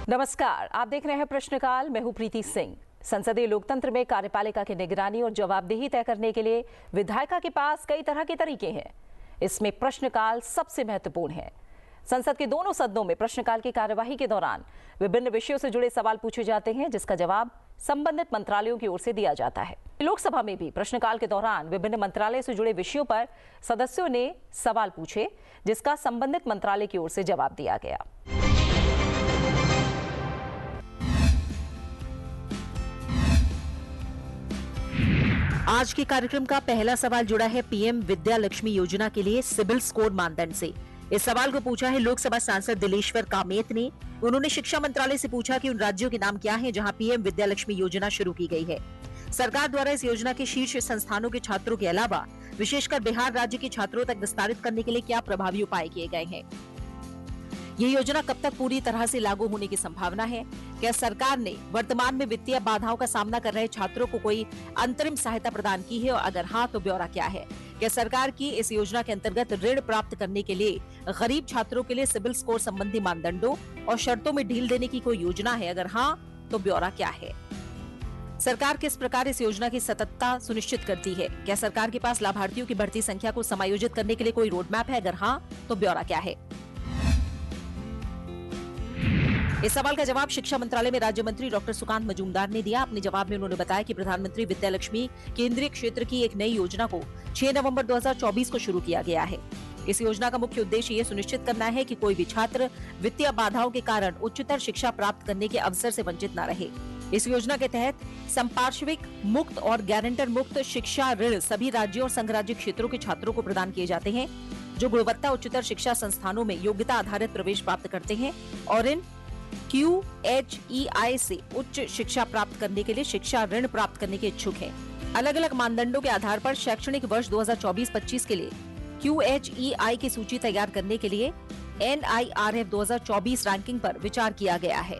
नमस्कार, आप देख रहे हैं प्रश्नकाल। मैं हूं प्रीति सिंह। संसदीय लोकतंत्र में कार्यपालिका की निगरानी और जवाबदेही तय करने के लिए विधायिका के पास कई तरह के तरीके हैं। इसमें प्रश्नकाल सबसे महत्वपूर्ण है। संसद के दोनों सदनों में प्रश्नकाल की कार्यवाही के दौरान विभिन्न विषयों से जुड़े सवाल पूछे जाते हैं, जिसका जवाब संबंधित मंत्रालयों की ओर से दिया जाता है। लोकसभा में भी प्रश्नकाल के दौरान विभिन्न मंत्रालय से जुड़े विषयों पर सदस्यों ने सवाल पूछे, जिसका संबंधित मंत्रालय की ओर से जवाब दिया गया। आज के कार्यक्रम का पहला सवाल जुड़ा है पीएम विद्या लक्ष्मी योजना के लिए सिबिल स्कोर मानदंड से। इस सवाल को पूछा है लोकसभा सांसद दिलेश्वर कामेत ने। उन्होंने शिक्षा मंत्रालय से पूछा कि उन राज्यों के नाम क्या हैं जहां पीएम विद्या लक्ष्मी योजना शुरू की गई है। सरकार द्वारा इस योजना के शीर्ष संस्थानों के छात्रों के अलावा विशेषकर बिहार राज्य के छात्रों तक विस्तारित करने के लिए क्या प्रभावी उपाय किए गए हैं। ये योजना कब तक पूरी तरह से लागू होने की संभावना है। क्या सरकार ने वर्तमान में वित्तीय बाधाओं का सामना कर रहे छात्रों को कोई अंतरिम सहायता प्रदान की है और अगर हाँ तो ब्यौरा क्या है। क्या सरकार की इस योजना के अंतर्गत ऋण प्राप्त करने के लिए गरीब छात्रों के लिए सिबिल स्कोर संबंधी मानदंडों और शर्तों में ढील देने की कोई योजना है, अगर हाँ तो ब्यौरा क्या है। सरकार किस प्रकार इस योजना की सततता सुनिश्चित करती है। क्या सरकार के पास लाभार्थियों की बढ़ती संख्या को समायोजित करने के लिए कोई रोड मैप है, अगर हाँ तो ब्यौरा क्या है। इस सवाल का जवाब शिक्षा मंत्रालय में राज्य मंत्री डॉक्टर सुकांत मजूमदार ने दिया। अपने जवाब में उन्होंने बताया कि प्रधानमंत्री विद्या लक्ष्मी केंद्रीय क्षेत्र की एक नई योजना को 6 नवंबर 2024 को शुरू किया गया है। इस योजना का मुख्य उद्देश्य ये सुनिश्चित करना है कि कोई भी छात्र वित्तीय बाधाओं के कारण उच्चतर शिक्षा प्राप्त करने के अवसर से वंचित न रहे। इस योजना के तहत संपार्श्विक मुक्त और गारंटर मुक्त शिक्षा ऋण सभी राज्यों और संघ राज्य क्षेत्रों के छात्रों को प्रदान किए जाते हैं जो गुणवत्ता उच्चतर शिक्षा संस्थानों में योग्यता आधारित प्रवेश प्राप्त करते हैं और इन QHEI से उच्च शिक्षा प्राप्त करने के लिए शिक्षा ऋण प्राप्त करने के इच्छुक हैं। अलग अलग मानदंडों के आधार पर शैक्षणिक वर्ष 2024-25 के लिए QHEI की सूची तैयार करने के लिए NIRF 2024 रैंकिंग पर विचार किया गया है।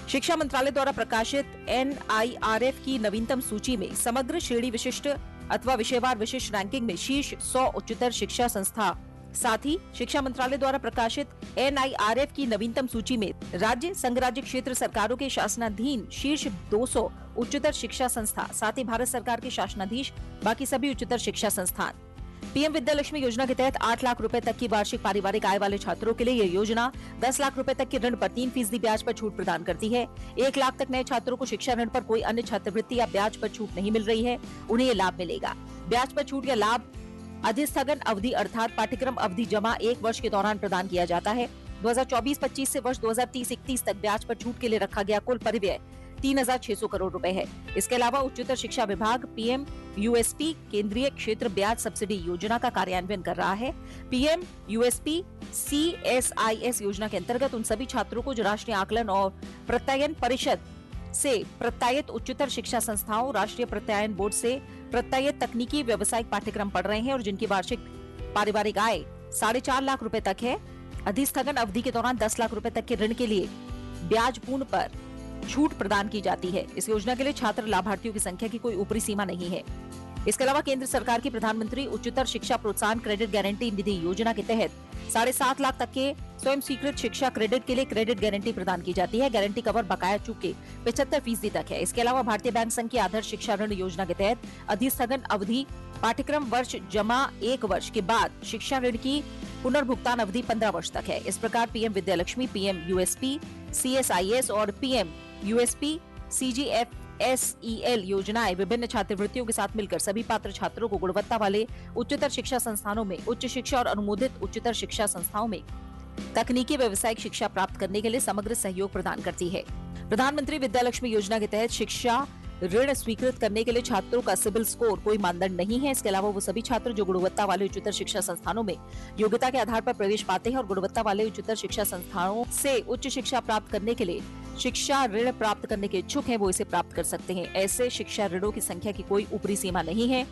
शिक्षा मंत्रालय द्वारा प्रकाशित NIRF की नवीनतम सूची में समग्र श्रेणी विशिष्ट अथवा विषयवार विशिष्ट रैंकिंग में शीर्ष 100 उच्चतर शिक्षा संस्था, साथ ही शिक्षा मंत्रालय द्वारा प्रकाशित NIRF की नवीनतम सूची में राज्य संघ राज्य क्षेत्र सरकारों के शासनाधीन शीर्ष 200 उच्चतर शिक्षा संस्था, साथ ही भारत सरकार के शासनाधीश बाकी सभी उच्चतर शिक्षा संस्थान। पीएम विद्या लक्ष्मी योजना के तहत 8 लाख रुपए तक की वार्षिक पारिवारिक आय वाले छात्रों के लिए यह योजना 10 लाख रुपए तक के ऋण पर 3% ब्याज पर छूट प्रदान करती है। 1 लाख तक नए छात्रों को शिक्षा ऋण पर कोई अन्य छात्रवृत्ति या ब्याज पर छूट नहीं मिल रही है, उन्हें ये लाभ मिलेगा। ब्याज पर छूट या लाभ अधिस्थगन अवधि अर्थात पाठ्यक्रम अवधि जमा 1 वर्ष के दौरान प्रदान किया जाता है। 2024-25 से वर्ष 2030-31 तक ब्याज पर छूट के लिए रखा गया कुल परिव्यय 3,600 करोड़ रुपए है। इसके अलावा उच्चतर शिक्षा विभाग PM USP केंद्रीय क्षेत्र ब्याज सब्सिडी योजना का कार्यान्वयन कर रहा है। PM USP CSIS योजना के अंतर्गत उन सभी छात्रों को जो राष्ट्रीय आकलन और प्रत्ययन परिषद से प्रत्यायित उच्चतर शिक्षा संस्थाओं, राष्ट्रीय प्रत्यायन बोर्ड से प्रत्यायित तकनीकी व्यावसायिक पाठ्यक्रम पढ़ रहे हैं और जिनकी वार्षिक पारिवारिक आय 4.5 लाख रुपए तक है, अधिस्थगन अवधि के दौरान 10 लाख रुपए तक के ऋण के लिए ब्याज पूर्ण पर छूट प्रदान की जाती है। इस योजना के लिए छात्र लाभार्थियों की संख्या की कोई ऊपरी सीमा नहीं है। इसके अलावा केंद्र सरकार की प्रधानमंत्री उच्चतर शिक्षा प्रोत्साहन क्रेडिट गारंटी निधि योजना के तहत 7.5 लाख तक के स्वयं स्वीकृत शिक्षा क्रेडिट के लिए क्रेडिट गारंटी प्रदान की जाती है। गारंटी कवर बकाया चूक के 75% तक है। इसके अलावा भारतीय बैंक संघ की आदर्श शिक्षा ऋण योजना के तहत अधिस्थगन अवधि पाठ्यक्रम वर्ष जमा 1 वर्ष के बाद शिक्षा ऋण की पुनर्भुगतान अवधि 15 वर्ष तक है। इस प्रकार PM Vidya Lakshmi, PM USP CSIS और PM USP CGFSEL योजनाएं विभिन्न छात्रवृत्तियों के साथ मिलकर सभी पात्र छात्रों को गुणवत्ता वाले उच्चतर शिक्षा संस्थानों में उच्च शिक्षा और अनुमोदित उच्चतर शिक्षा संस्थाओं में तकनीकी व्यावसायिक शिक्षा प्राप्त करने के लिए समग्र सहयोग प्रदान करती है। प्रधानमंत्री विद्या लक्ष्मी योजना के तहत शिक्षा ऋण स्वीकृत करने के लिए छात्रों का सिबिल स्कोर कोई मानदंड नहीं है। इसके अलावा वो सभी छात्र जो गुणवत्ता वाले उच्चतर शिक्षा संस्थानों में योग्यता के आधार पर प्रवेश पाते हैं और गुणवत्ता वाले उच्चतर शिक्षा संस्थानों से उच्च शिक्षा प्राप्त करने के लिए शिक्षा ऋण प्राप्त करने के इच्छुक हैं, वो इसे प्राप्त कर सकते हैं। ऐसे शिक्षा ऋणों की संख्या की कोई ऊपरी सीमा नहीं है।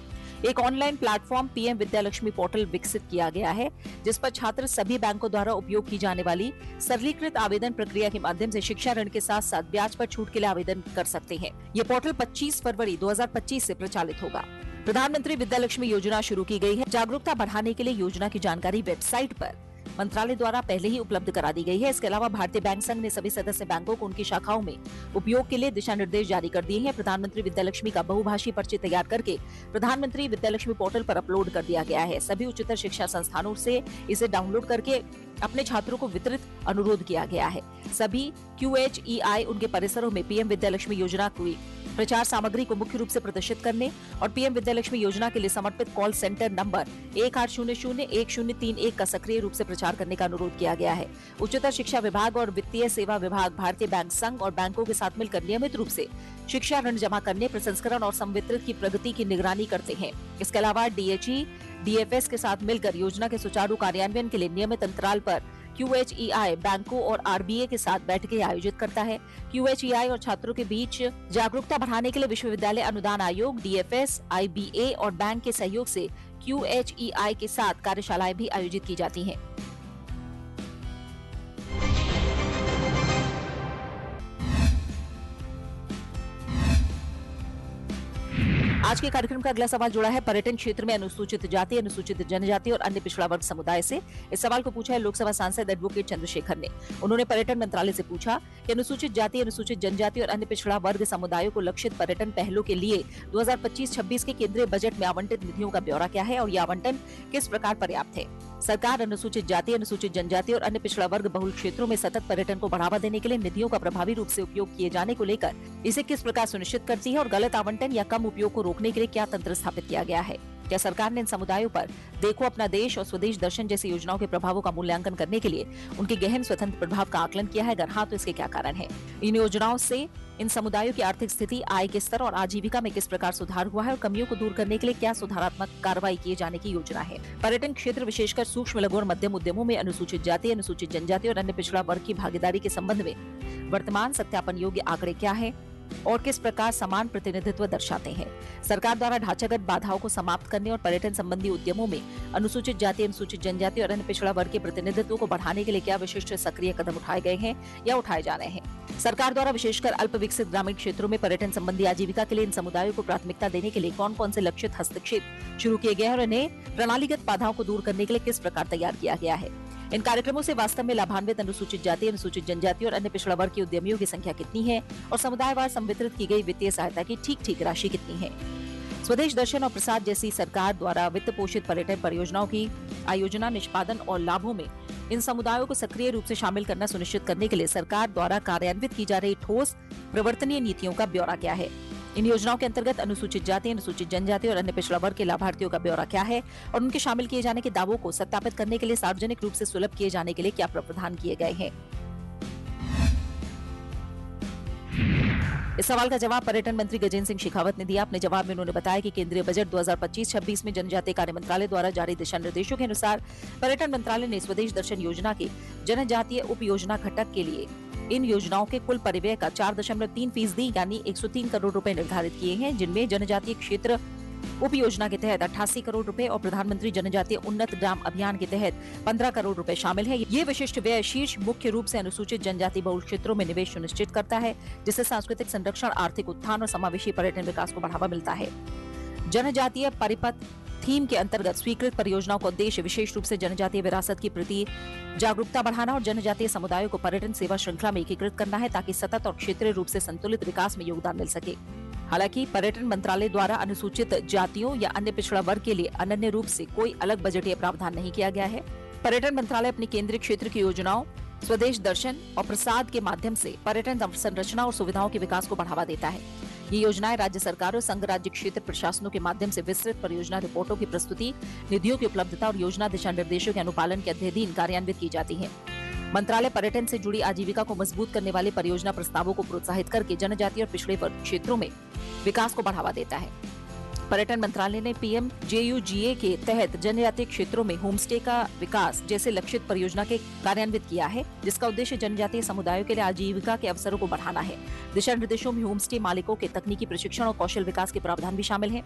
एक online platform PM Vidya Lakshmi portal विकसित किया गया है जिस पर छात्र सभी बैंकों द्वारा उपयोग की जाने वाली सरलीकृत आवेदन प्रक्रिया के माध्यम से शिक्षा ऋण के साथ साथ ब्याज पर छूट के लिए आवेदन कर सकते हैं। ये पोर्टल 25 फरवरी 2025 से प्रचालित होगा। प्रधानमंत्री विद्या लक्ष्मी योजना शुरू की गई है। जागरूकता बढ़ाने के लिए योजना की जानकारी वेबसाइट पर मंत्रालय द्वारा पहले ही उपलब्ध करा दी गई है। इसके अलावा भारतीय बैंक संघ ने सभी सदस्य बैंकों को उनकी शाखाओं में उपयोग के लिए दिशा निर्देश जारी कर दिए हैं। प्रधानमंत्री विद्यालक्ष्मी का बहुभाषी पर्ची तैयार करके प्रधानमंत्री विद्यालक्ष्मी पोर्टल पर अपलोड कर दिया गया है। सभी उच्चतर शिक्षा संस्थानों से इसे डाउनलोड करके अपने छात्रों को वितरित अनुरोध किया गया है। सभी QHEI उनके परिसरों में पीएम विद्यालक्ष्मी योजना की प्रचार सामग्री को मुख्य रूप से प्रदर्शित करने और पीएम विद्यालक्ष्मी योजना के लिए समर्पित कॉल सेंटर नंबर 1800-1031 का सक्रिय रूप से प्रचार करने का अनुरोध किया गया है। उच्चतर शिक्षा विभाग और वित्तीय सेवा विभाग भारतीय बैंक संघ और बैंकों के साथ मिलकर नियमित रूप से शिक्षा ऋण जमा करने, प्रसंस्करण और संवितरण की प्रगति की निगरानी करते हैं। इसके अलावा DHE, DFS के साथ मिलकर योजना के सुचारू कार्यान्वयन के लिए नियमित अंतराल पर QHEI बैंकों और RBA के साथ बैठकें आयोजित करता है। QHEI और छात्रों के बीच जागरूकता बढ़ाने के लिए विश्वविद्यालय अनुदान आयोग, DFS, IBA और बैंक के सहयोग से QHEI के साथ कार्यशालाएं भी आयोजित की जाती हैं। आज के कार्यक्रम का अगला सवाल जुड़ा है पर्यटन क्षेत्र में अनुसूचित जाति, अनुसूचित जनजाति और अन्य पिछड़ा वर्ग समुदाय से। इस सवाल को पूछा है लोकसभा सांसद एडवोकेट चंद्रशेखर ने। उन्होंने पर्यटन मंत्रालय से पूछा कि अनुसूचित जाति, अनुसूचित जनजाति और अन्य पिछड़ा वर्ग समुदायों को लक्षित पर्यटन पहलों के लिए 2025-26 के केंद्रीय बजट में आवंटित निधियों का ब्यौरा क्या है और ये आवंटन किस प्रकार पर्याप्त है। सरकार अनुसूचित जाति, अनुसूचित जनजाति और अन्य पिछड़ा वर्ग बहुल क्षेत्रों में सतत पर्यटन को बढ़ावा देने के लिए निधियों का प्रभावी रूप से उपयोग किए जाने को लेकर इसे किस प्रकार सुनिश्चित करती है और गलत आवंटन या कम उपयोग को रोकने के लिए क्या तंत्र स्थापित किया गया है। क्या सरकार ने इन समुदायों पर देखो अपना देश और स्वदेश दर्शन जैसी योजनाओं के प्रभावों का मूल्यांकन करने के लिए उनके गहन स्वतंत्र प्रभाव का आकलन किया है? अगर हाँ, तो इसके क्या कारण है? इन योजनाओं से इन समुदायों की आर्थिक स्थिति, आय के स्तर और आजीविका में किस प्रकार सुधार हुआ है और कमियों को दूर करने के लिए क्या सुधारात्मक कार्रवाई किए जाने की योजना है? पर्यटन क्षेत्र विशेषकर सूक्ष्म, लघु और मध्यम उद्यमों में अनुसूचित जाति, अनुसूचित जनजाति और अन्य पिछड़ा वर्ग की भागीदारी के संबंध में वर्तमान सत्यापन योग्य आंकड़े क्या है और किस प्रकार समान प्रतिनिधित्व दर्शाते हैं? सरकार द्वारा ढांचागत बाधाओं को समाप्त करने और पर्यटन संबंधी उद्यमों में अनुसूचित जाति, अनुसूचित जनजाति और अन्य पिछड़ा वर्ग के प्रतिनिधित्व को बढ़ाने के लिए क्या विशिष्ट सक्रिय कदम उठाए गए हैं या उठाए जा रहे हैं? सरकार द्वारा विशेषकर अल्प विकसित ग्रामीण क्षेत्रों में पर्यटन संबंधी आजीविका के लिए इन समुदायों को प्राथमिकता देने के लिए कौन कौन से लक्षित हस्तक्षेप शुरू किए गए हैं और इन्हें प्रणालीगत बाधाओं को दूर करने के लिए किस प्रकार तैयार किया गया है? इन कार्यक्रमों से वास्तव में लाभान्वित अनुसूचित जाति, अनुसूचित जनजाति और अन्य पिछड़ा वर्ग के उद्यमियों की संख्या कितनी है और समुदायवार संवितरित की गई वित्तीय सहायता की ठीक राशि कितनी है? स्वदेश दर्शन और प्रसाद जैसी सरकार द्वारा वित्त पोषित पर्यटन परियोजनाओं की आयोजना, निष्पादन और लाभों में इन समुदायों को सक्रिय रूप से शामिल करना सुनिश्चित करने के लिए सरकार द्वारा कार्यान्वित की जा रही ठोस प्रवर्तनीय नीतियों का ब्यौरा क्या है? इन योजनाओं के अंतर्गत अनुसूचित जाति, अनुसूचित जनजाति और अन्य पिछड़ा वर्ग के लाभार्थियों का ब्यौरा क्या है और उनके शामिल किए जाने के दावों को सत्यापित करने के लिए सार्वजनिक रूप से सुलभ किए जाने के लिए क्या प्रावधान किए गए हैं? इस सवाल का जवाब पर्यटन मंत्री गजेंद्र सिंह शेखावत ने दिया। अपने जवाब में उन्होंने बताया कि केंद्रीय बजट 2025-26 में जनजातीय कार्य मंत्रालय द्वारा जारी दिशा निर्देशों के अनुसार पर्यटन मंत्रालय ने स्वदेश दर्शन योजना के जनजातीय उप योजना घटक के लिए इन योजनाओं के कुल परिव्यय का 4.3% यानी 103 करोड़ रुपए निर्धारित किए हैं, जिनमें जनजातीय क्षेत्र उप योजना के तहत 88 करोड़ रुपए और प्रधानमंत्री जनजातीय उन्नत ग्राम अभियान के तहत 15 करोड़ रुपए शामिल है। ये विशिष्ट व्यय शीर्ष मुख्य रूप से अनुसूचित जनजाति बहुल क्षेत्रों में निवेश सुनिश्चित करता है, जिससे सांस्कृतिक संरक्षण, आर्थिक उत्थान और समावेशी पर्यटन विकास को बढ़ावा मिलता है। जनजातीय परिपथ थीम के अंतर्गत स्वीकृत परियोजनाओं का उद्देश्य विशेष रूप से जनजातीय विरासत की प्रति जागरूकता बढ़ाना और जनजातीय समुदायों को पर्यटन सेवा श्रृंखला में एकीकृत करना है, ताकि सतत और क्षेत्रीय रूप से संतुलित विकास में योगदान मिल सके। हालांकि पर्यटन मंत्रालय द्वारा अनुसूचित जातियों या अन्य पिछड़ा वर्ग के लिए अनन्य रूप से कोई अलग बजटीय प्रावधान नहीं किया गया है। पर्यटन मंत्रालय अपनी केंद्रीय क्षेत्र की योजनाओं, स्वदेश दर्शन और प्रसाद के माध्यम से पर्यटन संरचना और सुविधाओं के विकास को बढ़ावा देता है। ये योजनाएं राज्य सरकार और संघ राज्य क्षेत्र प्रशासनों के माध्यम से विस्तृत परियोजना रिपोर्टों की प्रस्तुति, निधियों की उपलब्धता और योजना दिशा निर्देशों के अनुपालन के अध्ययन कार्यान्वित की जाती है। मंत्रालय पर्यटन से जुड़ी आजीविका को मजबूत करने वाले परियोजना प्रस्तावों को प्रोत्साहित करके जनजातीय और पिछड़े वर्ग क्षेत्रों में विकास को बढ़ावा देता है। पर्यटन मंत्रालय ने PMJUGA के तहत जनजातीय क्षेत्रों में होम स्टे का विकास जैसे लक्षित परियोजना के कार्यान्वित किया है, जिसका उद्देश्य जनजातीय समुदायों के लिए आजीविका के अवसरों को बढ़ाना है। दिशा निर्देशों में होम स्टे मालिकों के तकनीकी प्रशिक्षण और कौशल विकास के प्रावधान भी शामिल हैं।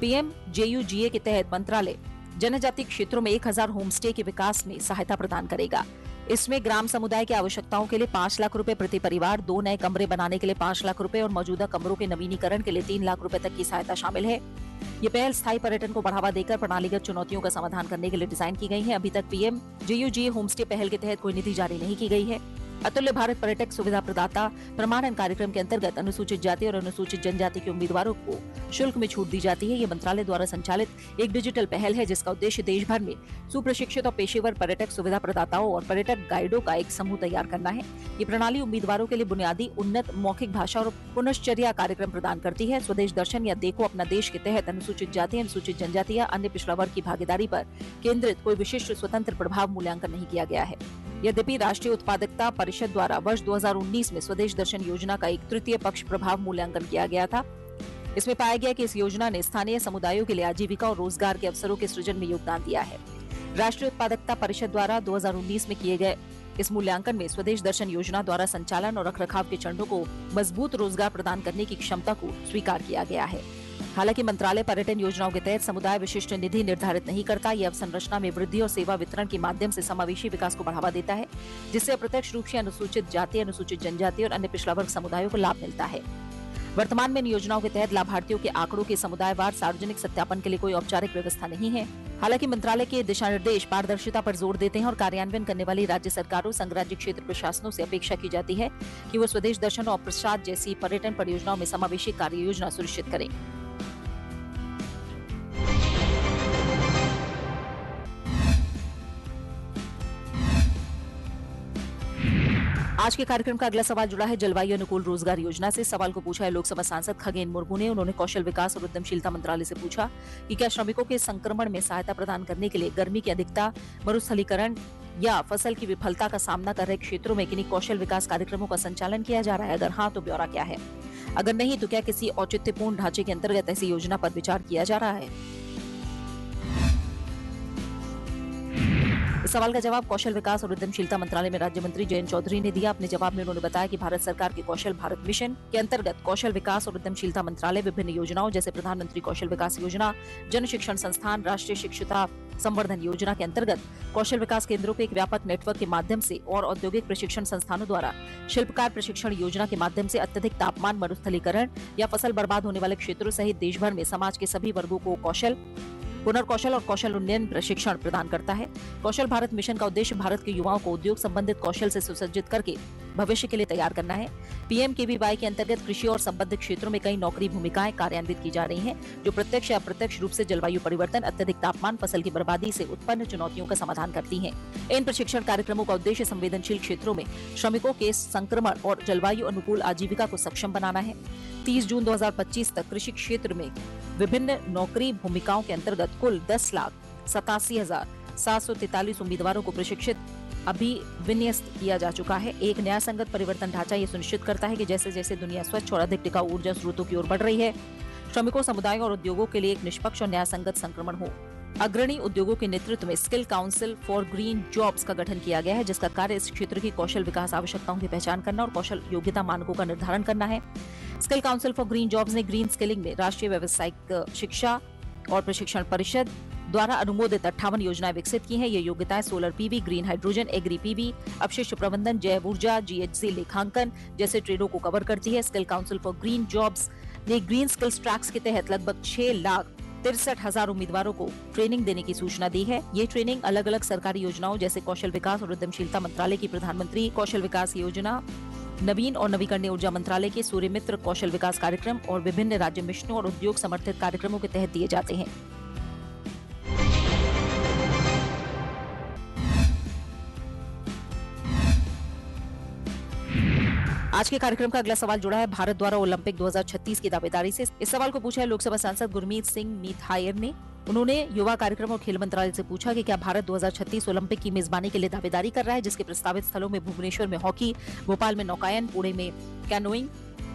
PMJUGA के तहत मंत्रालय जनजातीय क्षेत्रों में 1000 होम स्टे के विकास में सहायता प्रदान करेगा। इसमें ग्राम समुदाय की आवश्यकताओं के लिए 5 लाख रुपए प्रति परिवार, 2 नए कमरे बनाने के लिए 5 लाख रुपए और मौजूदा कमरों के नवीनीकरण के लिए 3 लाख रुपए तक की सहायता शामिल है। ये पहल स्थायी पर्यटन को बढ़ावा देकर प्रणालीगत चुनौतियों का समाधान करने के लिए डिजाइन की गई है। अभी तक पीएम JUG होमस्टे पहल के तहत कोई निधि जारी नहीं की गई है। अतुल्य भारत पर्यटक सुविधा प्रदाता प्रमाणन कार्यक्रम के अंतर्गत अनुसूचित जाति और अनुसूचित जनजाति के उम्मीदवारों को शुल्क में छूट दी जाती है। ये मंत्रालय द्वारा संचालित एक डिजिटल पहल है जिसका उद्देश्य देश भर में सुप्रशिक्षित और पेशेवर पर्यटक सुविधा प्रदाताओं और पर्यटक गाइडों का एक समूह तैयार करना है। ये प्रणाली उम्मीदवारों के लिए बुनियादी उन्नत मौखिक भाषा और पुनश्चर्या कार्यक्रम प्रदान करती है। स्वदेश दर्शन या देखो अपना देश के तहत अनुसूचित जाति, अनुसूचित जनजाति या अन्य पिछड़ा वर्ग की भागीदारी पर केंद्रित कोई विशिष्ट स्वतंत्र प्रभाव मूल्यांकन नहीं किया गया है। यद्यपि राष्ट्रीय उत्पादकता परिषद द्वारा वर्ष 2019 में स्वदेश दर्शन योजना का एक तृतीय पक्ष प्रभाव मूल्यांकन किया गया था। इसमें पाया गया कि इस योजना ने स्थानीय समुदायों के लिए आजीविका और रोजगार के अवसरों के सृजन में योगदान दिया है। राष्ट्रीय उत्पादकता परिषद द्वारा 2019 में किए गए इस मूल्यांकन में स्वदेश दर्शन योजना द्वारा संचालन और रखरखाव के चरणों को मजबूत रोजगार प्रदान करने की क्षमता को स्वीकार किया गया है। हालांकि मंत्रालय पर्यटन योजनाओं के तहत समुदाय विशिष्ट निधि निर्धारित नहीं करता। यह अवसंरचना में वृद्धि और सेवा वितरण के माध्यम से समावेशी विकास को बढ़ावा देता है, जिससे अप्रत्यक्ष रूप से अनुसूचित जाति, अनुसूचित जनजाति और अन्य पिछड़ा वर्ग समुदायों को लाभ मिलता है। वर्तमान में इन योजनाओं के तहत लाभार्थियों के आंकड़ों के समुदायवार सार्वजनिक सत्यापन के लिए कोई औपचारिक व्यवस्था नहीं है। हालांकि मंत्रालय के दिशा निर्देश पारदर्शिता पर जोर देते हैं और कार्यान्वयन करने वाली राज्य सरकारों, संघ राज्य क्षेत्र प्रशासनों से अपेक्षा की जाती है कि वो स्वदेश दर्शन और प्रसाद जैसी पर्यटन परियोजनाओं में समावेशी कार्य योजना सुनिश्चित करें। आज के कार्यक्रम का अगला सवाल जुड़ा है जलवायु अनुकूल रोजगार योजना से। सवाल को पूछा है लोकसभा सांसद खगेन मुर्मू ने। उन्होंने कौशल विकास और उद्यमशीलता मंत्रालय से पूछा कि क्या श्रमिकों के संक्रमण में सहायता प्रदान करने के लिए गर्मी की अधिकता, मरुस्थलीकरण या फसल की विफलता का सामना कर रहे क्षेत्रों में किन्हीं कौशल विकास कार्यक्रमों का संचालन किया जा रहा है। अगर हाँ तो ब्यौरा क्या है? अगर नहीं तो क्या किसी औचित्यपूर्ण ढांचे के अंतर्गत ऐसी योजना पर विचार किया जा रहा है? इस सवाल का जवाब कौशल विकास और उद्यमशीलता मंत्रालय में राज्य मंत्री जयंत चौधरी ने दिया। अपने जवाब में उन्होंने बताया कि भारत सरकार के कौशल भारत मिशन के अंतर्गत कौशल विकास और उद्यमशीलता मंत्रालय विभिन्न योजनाओं जैसे प्रधानमंत्री कौशल विकास योजना, जन शिक्षण संस्थान, राष्ट्रीय शिक्षुता संवर्धन योजना के अंतर्गत कौशल विकास केंद्रों के एक व्यापक नेटवर्क के माध्यम से और औद्योगिक प्रशिक्षण संस्थानों द्वारा शिल्पकार प्रशिक्षण योजना के माध्यम से अत्यधिक तापमान, मरुस्थलीकरण या फसल बर्बाद होने वाले क्षेत्रों सहित देश भर में समाज के सभी वर्गों को कौशल, पुनर्कौशल और कौशल उन्नयन प्रशिक्षण प्रदान करता है। कौशल भारत मिशन का उद्देश्य भारत के युवाओं को उद्योग संबंधित कौशल से सुसज्जित करके भविष्य के लिए तैयार करना है। PMKVY के अंतर्गत कृषि और संबद्ध क्षेत्रों में कई नौकरी भूमिकाएं कार्यान्वित की जा रही हैं, जो प्रत्यक्ष या अप्रत्यक्ष रूप से जलवायु परिवर्तन, अत्यधिक तापमान, फसल की बर्बादी से उत्पन्न चुनौतियों का समाधान करती हैं। इन प्रशिक्षण कार्यक्रमों का उद्देश्य संवेदनशील क्षेत्रों में श्रमिकों के संक्रमण और जलवायु अनुकूल आजीविका को सक्षम बनाना है। 30 जून 2025 तक कृषि क्षेत्र में विभिन्न नौकरी भूमिकाओं के अंतर्गत कुल 10,87,743 उम्मीदवारों को प्रशिक्षित अभिविन्यस्त किया जा चुका है। एक न्याय संगत परिवर्तन ढांचा ये सुनिश्चित करता है कि जैसे जैसे दुनिया स्वच्छ और अधिक टिकाऊ ऊर्जा स्रोतों की ओर बढ़ रही है, श्रमिकों, समुदायों और उद्योगों के लिए एक निष्पक्ष और न्याय संगत संक्रमण हो। अग्रणी उद्योगों के नेतृत्व में skill council for green jobs का गठन किया गया है, जिसका कार्य इस क्षेत्र की कौशल विकास आवश्यकताओं की पहचान करना और कौशल योग्यता मानकों का निर्धारण करना है। Skill council for green jobs ने ग्रीन स्किलिंग में राष्ट्रीय व्यावसायिक शिक्षा और प्रशिक्षण परिषद द्वारा अनुमोदित 58 योजनाएं विकसित की हैं। ये योग्यताएं solar PV, green hydrogen, agri PV, अपशिष्ट प्रबंधन, जैव ऊर्जा, GHG लेखांकन जैसे ट्रेडों को कवर करती है। Skill council for green jobs ने ग्रीन स्किल्स ट्रैक्स के तहत लगभग 6,63,000 उम्मीदवारों को ट्रेनिंग देने की सूचना दी है। ये ट्रेनिंग अलग अलग सरकारी योजनाओं जैसे कौशल विकास और उद्यमशीलता मंत्रालय की प्रधानमंत्री कौशल विकास योजना, नवीन और नवीकरणीय ऊर्जा मंत्रालय के सूर्य मित्र कौशल विकास कार्यक्रम और विभिन्न राज्य मिशनों और उद्योग समर्थित कार्यक्रमों के तहत दिए जाते हैं। आज के कार्यक्रम का अगला सवाल जुड़ा है भारत द्वारा ओलंपिक 2036 की दावेदारी से। इस सवाल को पूछा है लोकसभा सांसद गुरमीत सिंह मीथायर ने। उन्होंने युवा कार्यक्रम और खेल मंत्रालय से पूछा कि क्या भारत 2036 ओलंपिक की मेजबानी के लिए दावेदारी कर रहा है, जिसके प्रस्तावित स्थलों में भुवनेश्वर में हॉकी, भोपाल में नौकायन, पुणे में कैनोइंग,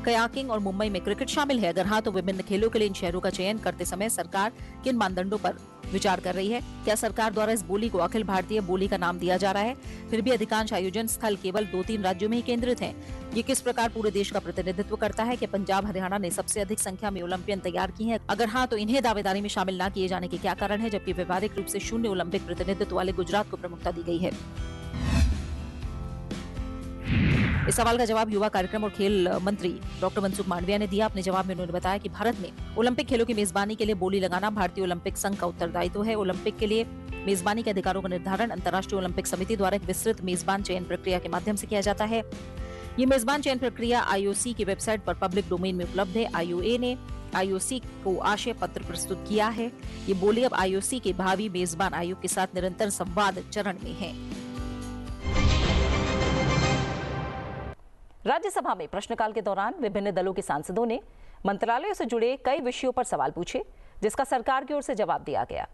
कयाकिंग और मुंबई में क्रिकेट शामिल है। अगर हाँ तो विभिन्न खेलों के लिए इन शहरों का चयन करते समय सरकार किन मानदंडों पर विचार कर रही है? क्या सरकार द्वारा इस बोली को अखिल भारतीय बोली का नाम दिया जा रहा है? फिर भी अधिकांश आयोजन स्थल केवल 2-3 राज्यों में ही केंद्रित हैं। ये किस प्रकार पूरे देश का प्रतिनिधित्व करता है? कि पंजाब, हरियाणा ने सबसे अधिक संख्या में ओलंपियन तैयार की हैं? अगर हाँ तो इन्हें दावेदारी में शामिल न किए जाने के क्या कारण है, जबकि व्यवहारिक रूप से शून्य ओलंपिक प्रतिनिधित्व वाले गुजरात को प्रमुखता दी गई है? इस सवाल का जवाब युवा कार्यक्रम और खेल मंत्री डॉक्टर मनसुख मांडविया ने दिया। अपने जवाब में उन्होंने बताया कि भारत में ओलंपिक खेलों की मेजबानी के लिए बोली लगाना भारतीय ओलंपिक संघ का उत्तरदायित्व है। ओलंपिक के लिए मेजबानी के अधिकारों का निर्धारण अंतर्राष्ट्रीय ओलंपिक समिति द्वारा एक विस्तृत मेजबान चयन प्रक्रिया के माध्यम से किया जाता है। ये मेजबान चयन प्रक्रिया IOC की वेबसाइट पर पब्लिक डोमेन में उपलब्ध है। IOA ने IOC को आशय पत्र प्रस्तुत किया है। ये बोली अब IOC के भावी मेजबान आयोग के साथ निरंतर संवाद चरण में है। राज्यसभा में प्रश्नकाल के दौरान विभिन्न दलों के सांसदों ने मंत्रालयों से जुड़े कई विषयों पर सवाल पूछे, जिसका सरकार की ओर से जवाब दिया गया।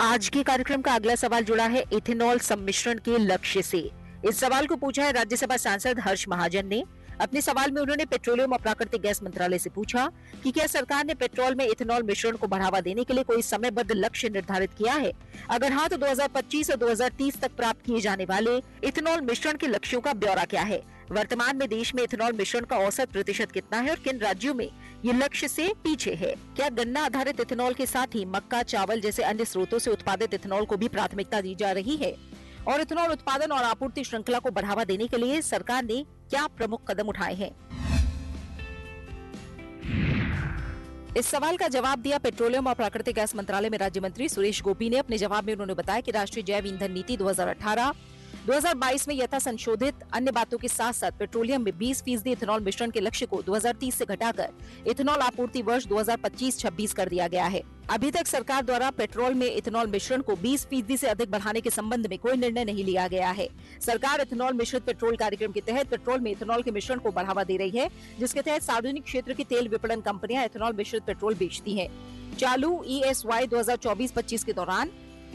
आज के कार्यक्रम का अगला सवाल जुड़ा है इथेनॉल सम्मिश्रण के लक्ष्य से। इस सवाल को पूछा है राज्यसभा सांसद हर्ष महाजन ने। अपने सवाल में उन्होंने पेट्रोलियम और प्राकृतिक गैस मंत्रालय से पूछा कि क्या सरकार ने पेट्रोल में इथेनॉल मिश्रण को बढ़ावा देने के लिए कोई समयबद्ध लक्ष्य निर्धारित किया है। अगर हाँ, तो 2025 और 2030 तक प्राप्त किए जाने वाले इथेनॉल मिश्रण के लक्ष्यों का ब्यौरा क्या है। वर्तमान में देश में इथेनॉल मिश्रण का औसत प्रतिशत कितना है और किन राज्यों में ये लक्ष्य से पीछे है। क्या गन्ना आधारित इथेनॉल के साथ ही मक्का, चावल जैसे अन्य स्रोतों से उत्पादित इथेनॉल को भी प्राथमिकता दी जा रही है। और इथेनॉल उत्पादन और आपूर्ति श्रृंखला को बढ़ावा देने के लिए सरकार ने क्या प्रमुख कदम उठाए हैं। इस सवाल का जवाब दिया पेट्रोलियम और प्राकृतिक गैस मंत्रालय में राज्य मंत्री सुरेश गोपी ने। अपने जवाब में उन्होंने बताया कि राष्ट्रीय जैव ईंधन नीति 2018-2022 में यथा संशोधित अन्य बातों के साथ साथ पेट्रोलियम में 20% इथेनॉल मिश्रण के लक्ष्य को 2030 से घटाकर इथेनॉल आपूर्ति वर्ष 2025-26 कर दिया गया है। अभी तक सरकार द्वारा पेट्रोल में इथेनॉल मिश्रण को 20% से अधिक बढ़ाने के संबंध में कोई निर्णय नहीं लिया गया है। सरकार इथेनॉल मिश्रित पेट्रोल कार्यक्रम के तहत पेट्रोल में इथेनॉल के मिश्रण को बढ़ावा दे रही है, जिसके तहत सार्वजनिक क्षेत्र की तेल विपणन कंपनियां इथेनॉल मिश्रित पेट्रोल बेचती हैं। चालू ESY 2024-25 के दौरान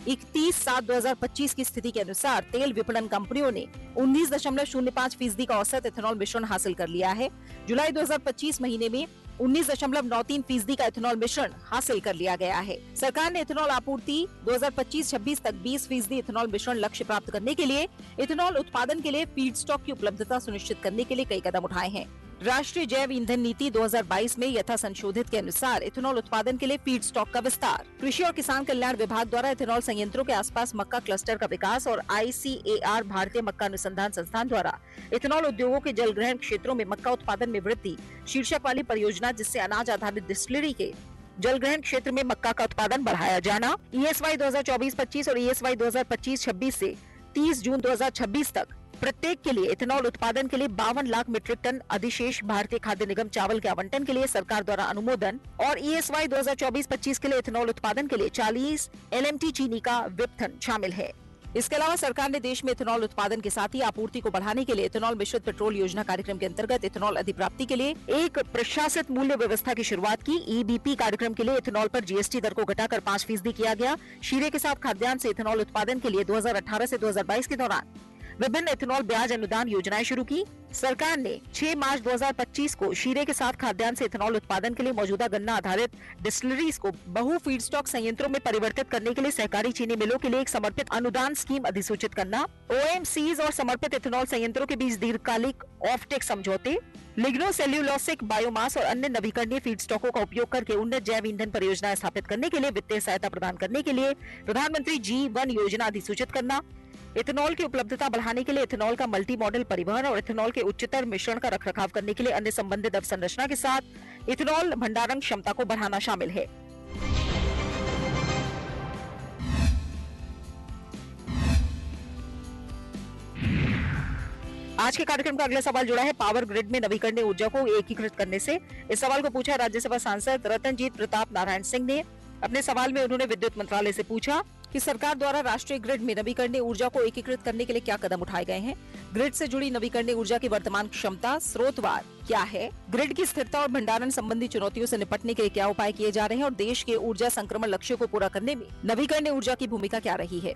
31/7/2025 की स्थिति के अनुसार तेल विपणन कंपनियों ने 19.05% का औसत इथेनॉल मिश्रण हासिल कर लिया है। जुलाई 2025 महीने में 19.93% का इथेनॉल मिश्रण हासिल कर लिया गया है। सरकार ने इथेनॉल आपूर्ति 2025-26 तक 20% इथेनॉल मिश्रण लक्ष्य प्राप्त करने के लिए इथेनॉल उत्पादन के लिए फीड स्टॉक की उपलब्धता सुनिश्चित करने के लिए कई कदम उठाए हैं। राष्ट्रीय जैव ईंधन नीति 2022 में यथा संशोधित के अनुसार इथेनॉल उत्पादन के लिए फीड स्टॉक का विस्तार, कृषि और किसान कल्याण विभाग द्वारा इथेनॉल संयंत्रों के आसपास मक्का क्लस्टर का विकास और ICAR भारतीय मक्का अनुसंधान संस्थान द्वारा इथेनॉल उद्योगों के जलग्रहण क्षेत्रों में मक्का उत्पादन में वृद्धि शीर्षक वाली परियोजना, जिससे अनाज आधारित डिस्टिलरी के जलग्रहण क्षेत्र में मक्का का उत्पादन बढ़ाया जाना। ESY 2024-25 और ESY 2025-26 से 30 जून 2026 तक प्रत्येक के लिए इथेनॉल उत्पादन के लिए 52 लाख मीट्रिक टन अधिशेष भारतीय खाद्य निगम चावल के आवंटन के लिए सरकार द्वारा अनुमोदन और ESY 2024-25 के लिए इथेनॉल उत्पादन के लिए 40 LMT चीनी का विपथन शामिल है। इसके अलावा सरकार ने देश में इथेनॉल उत्पादन के साथ ही आपूर्ति को बढ़ाने के लिए इथेनॉल मिश्रित पेट्रोल योजना कार्यक्रम के अंतर्गत इथेनॉल अधिप्राप्ति के लिए एक प्रशासित मूल्य व्यवस्था की शुरुआत की। EBP कार्यक्रम के लिए इथेनॉल पर GST दर को घटाकर 5% किया गया। शीरे के साथ खाद्यान्न से इथेनॉल उत्पादन के लिए 2018 से 2022 के दौरान विभिन्न इथेनॉल ब्याज अनुदान योजनाएं शुरू की। सरकार ने 6 मार्च 2025 को शीरे के साथ खाद्यान्न से इथेनॉल उत्पादन के लिए मौजूदा गन्ना आधारित डिस्टिलरीज को बहु फीडस्टॉक संयंत्रों में परिवर्तित करने के लिए सहकारी चीनी मिलों के लिए एक समर्पित अनुदान स्कीम अधिसूचित करना, OMCs और समर्पित इथेनॉल संयंत्रों के बीच दीर्घकालिक ऑफटेक समझौते, लिग्नोसेल्यूलोसिक बायोमास और अन्य नवीकरणीय फीडस्टॉकों का उपयोग करके उन्नत जैव ईंधन परियोजनाएं स्थापित करने के लिए वित्तीय सहायता प्रदान करने के लिए प्रधानमंत्री G1 योजना अधिसूचित करना, इथेनॉल की उपलब्धता बढ़ाने के लिए इथेनॉल का मल्टी मॉडल परिवहन और इथेनॉल के उच्चतर मिश्रण का रखरखाव करने के लिए अन्य संबंधित अवसंरचना के साथ इथेनॉल भंडारण क्षमता को बढ़ाना शामिल है। आज के कार्यक्रम का अगला सवाल जुड़ा है पावर ग्रिड में नवीकरणीय ऊर्जा को एकीकृत करने से। इस सवाल को पूछा राज्यसभा सांसद रतनजीत प्रताप नारायण सिंह ने। अपने सवाल में उन्होंने विद्युत मंत्रालय से पूछा कि सरकार द्वारा राष्ट्रीय ग्रिड में नवीकरणीय ऊर्जा को एकीकृत करने के लिए क्या कदम उठाए गए हैं। ग्रिड से जुड़ी नवीकरणीय ऊर्जा की वर्तमान क्षमता स्रोतवार क्या है, ग्रिड की स्थिरता और भंडारण संबंधी चुनौतियों से निपटने के लिए क्या उपाय किए जा रहे हैं और देश के ऊर्जा संक्रमण लक्ष्यों को पूरा करने में नवीकरणीय ऊर्जा की भूमिका क्या रही है।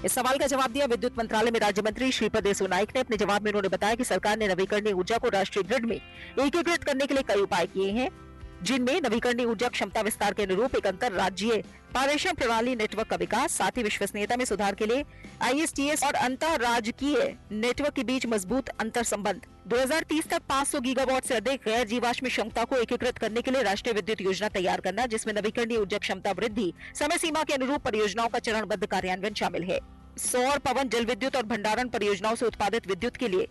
इस सवाल का जवाब दिया विद्युत मंत्रालय में राज्य मंत्री श्रीपद येसो नाइक ने। अपने जवाब में उन्होंने बताया कि सरकार ने नवीकरणीय ऊर्जा को राष्ट्रीय ग्रिड में एकीकृत करने के लिए कई उपाय किए हैं। जिनमें नवीकरणीय ऊर्जा क्षमता विस्तार के अनुरूप एक अंतर राज्यीय पारेषण प्रणाली नेटवर्क का विकास, साथ ही विश्वसनीयता में सुधार के लिए ISTS और अंतरराज्यीय नेटवर्क के बीच मजबूत अंतर संबंध। 2030 तक 500 गीगावाट से अधिक गैर जीवाश्म क्षमता को एकीकृत करने के लिए राष्ट्रीय विद्युत योजना तैयार करना, जिसमें नवीकरणीय ऊर्जा क्षमता वृद्धि समय सीमा के अनुरूप परियोजनाओं का चरणबद्ध कार्यान्वयन शामिल है। सौर, पवन, जल विद्युत और भंडारण परियोजनाओं से उत्पादित विद्युत के लिए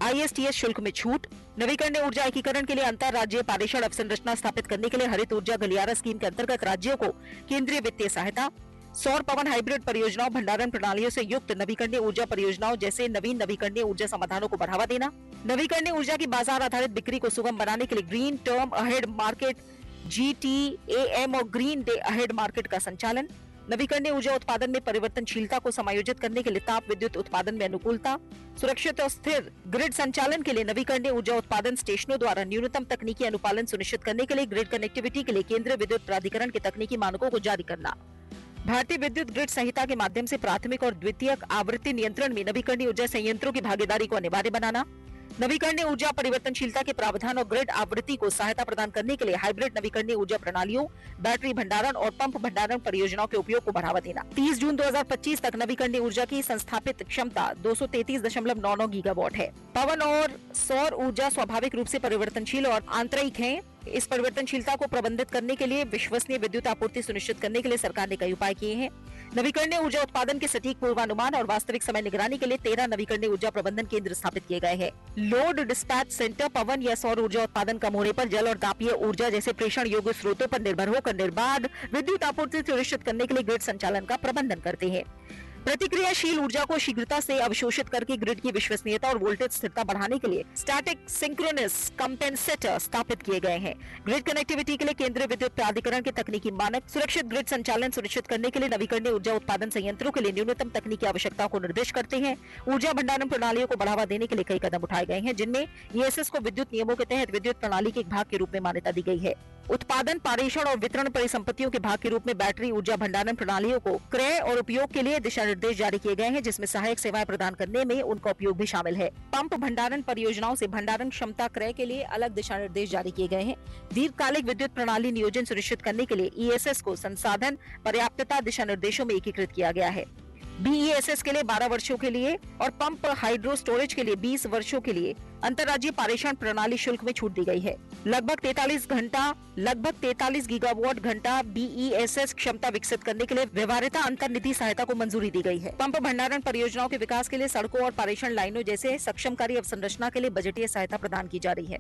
ISTS शुल्क में छूट, नवीकरणीय ऊर्जा एकीकरण के लिए अंतर राज्य पारेषण अवसंरचना स्थापित करने के लिए हरित ऊर्जा गलियारा स्कीम के अंतर्गत राज्यों को केंद्रीय वित्तीय सहायता, सौर, पवन, हाइब्रिड परियोजनाओं, भंडारण प्रणालियों से युक्त नवीकरणीय ऊर्जा परियोजनाओं जैसे नवीन नवीकरणीय ऊर्जा समाधानों को बढ़ावा देना, नवीकरणीय ऊर्जा की बाजार आधारित बिक्री को सुगम बनाने के लिए green term ahead market GTAM और ग्रीन डे अहेड मार्केट का संचालन, नवीकरणीय ऊर्जा उत्पादन में परिवर्तनशीलता को समायोजित करने के लिए ताप विद्युत उत्पादन में अनुकूलता, सुरक्षित और स्थिर ग्रिड संचालन के लिए नवीकरणीय ऊर्जा उत्पादन स्टेशनों द्वारा न्यूनतम तकनीकी अनुपालन सुनिश्चित करने के लिए ग्रिड कनेक्टिविटी के लिए केंद्रीय विद्युत प्राधिकरण के तकनीकी मानकों को जारी करना, भारतीय विद्युत ग्रिड संहिता के माध्यम से प्राथमिक और द्वितीयक आवृत्ति नियंत्रण में नवीकरणीय ऊर्जा संयंत्रों की भागीदारी को अनिवार्य बनाना, नवीकरणीय ऊर्जा परिवर्तनशीलता के प्रावधान और ग्रिड आवृत्ति को सहायता प्रदान करने के लिए हाइब्रिड नवीकरणीय ऊर्जा प्रणालियों, बैटरी भंडारण और पंप भंडारण परियोजनाओं के उपयोग को बढ़ावा देना। 30 जून 2025 तक नवीकरणीय ऊर्जा की संस्थापित क्षमता 233.99 गीगावाट है। पवन और सौर ऊर्जा स्वाभाविक रूप से परिवर्तनशील और आंतरिक है। इस परिवर्तनशीलता को प्रबंधित करने के लिए विश्वसनीय विद्युत आपूर्ति सुनिश्चित करने के लिए सरकार ने कई उपाय किए हैं। नवीकरणीय ऊर्जा उत्पादन के सटीक पूर्वानुमान और वास्तविक समय निगरानी के लिए 13 नवीकरणीय ऊर्जा प्रबंधन केंद्र स्थापित किए गए हैं। लोड डिस्पैच सेंटर पवन या सौर ऊर्जा उत्पादन कम होने पर जल और तापीय ऊर्जा जैसे प्रेषण योग्य स्रोतों पर निर्भर होकर निर्बाध विद्युत आपूर्ति सुनिश्चित करने के लिए ग्रिड संचालन का प्रबंधन करते हैं। प्रतिक्रियाशील ऊर्जा को शीघ्रता से अवशोषित करके ग्रिड की विश्वसनीयता और वोल्टेज स्थिरता बढ़ाने के लिए स्टैटिक सिंक्रोनस कंपेंसेटर स्थापित किए गए हैं। ग्रिड कनेक्टिविटी के लिए केंद्रीय विद्युत प्राधिकरण के तकनीकी मानक सुरक्षित ग्रिड संचालन सुनिश्चित करने के लिए नवीकरणीय ऊर्जा उत्पादन संयंत्रों के लिए न्यूनतम तकनीकी आवश्यकताओं को निर्दिष्ट करते हैं। ऊर्जा भंडारण प्रणालियों को बढ़ावा देने के लिए कई कदम उठाए गए हैं, जिनमें ESS को विद्युत नियमों के तहत विद्युत प्रणाली के एक भाग के रूप में मान्यता दी गई है। उत्पादन, पारेषण और वितरण परिसंपत्तियों के भाग के रूप में बैटरी ऊर्जा भंडारण प्रणालियों को क्रय और उपयोग के लिए दिशा निर्देश जारी किए गए हैं, जिसमें सहायक सेवाएं प्रदान करने में उनका उपयोग भी शामिल है। पंप भंडारण परियोजनाओं से भंडारण क्षमता क्रय के लिए अलग दिशा निर्देश जारी किए गए हैं। दीर्घकालिक विद्युत प्रणाली नियोजन सुनिश्चित करने के लिए ESS को संसाधन पर्याप्तता दिशा निर्देशों में एकीकृत किया गया है। BESS के लिए 12 वर्षों के लिए और पंप हाइड्रो स्टोरेज के लिए 20 वर्षों के लिए अंतर्राज्यीय पारेषण प्रणाली शुल्क में छूट दी गई है। लगभग 43 गीगावाट घंटा BESS क्षमता विकसित करने के लिए व्यवहार्यता अंतर्निधि सहायता को मंजूरी दी गई है। पंप भंडारण परियोजनाओं के विकास के लिए सड़कों और पारेषण लाइनों जैसे सक्षमकारी अवसंरचना के लिए बजटीय सहायता प्रदान की जा रही है।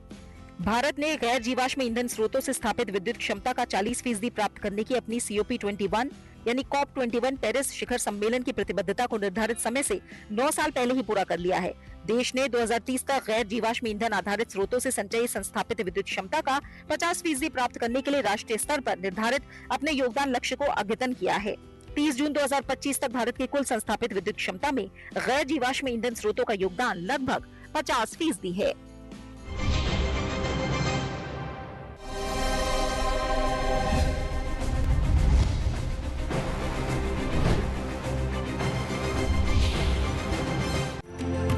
भारत ने गैर जीवाश्म ईंधन स्रोतों से स्थापित विद्युत क्षमता का 40% प्राप्त करने की अपनी COP21 यानी COP21 पेरिस शिखर सम्मेलन की प्रतिबद्धता को निर्धारित समय से 9 साल पहले ही पूरा कर लिया है। देश ने 2030 तक गैर जीवाश्म ईंधन आधारित स्रोतों से संचयी संस्थापित विद्युत क्षमता का 50% प्राप्त करने के लिए राष्ट्रीय स्तर पर निर्धारित अपने योगदान लक्ष्य को अद्यतन किया है। 30 जून 2025 तक भारत की कुल संस्थापित विद्युत क्षमता में गैर जीवाश्म ईंधन स्रोतों का योगदान लगभग 50% है।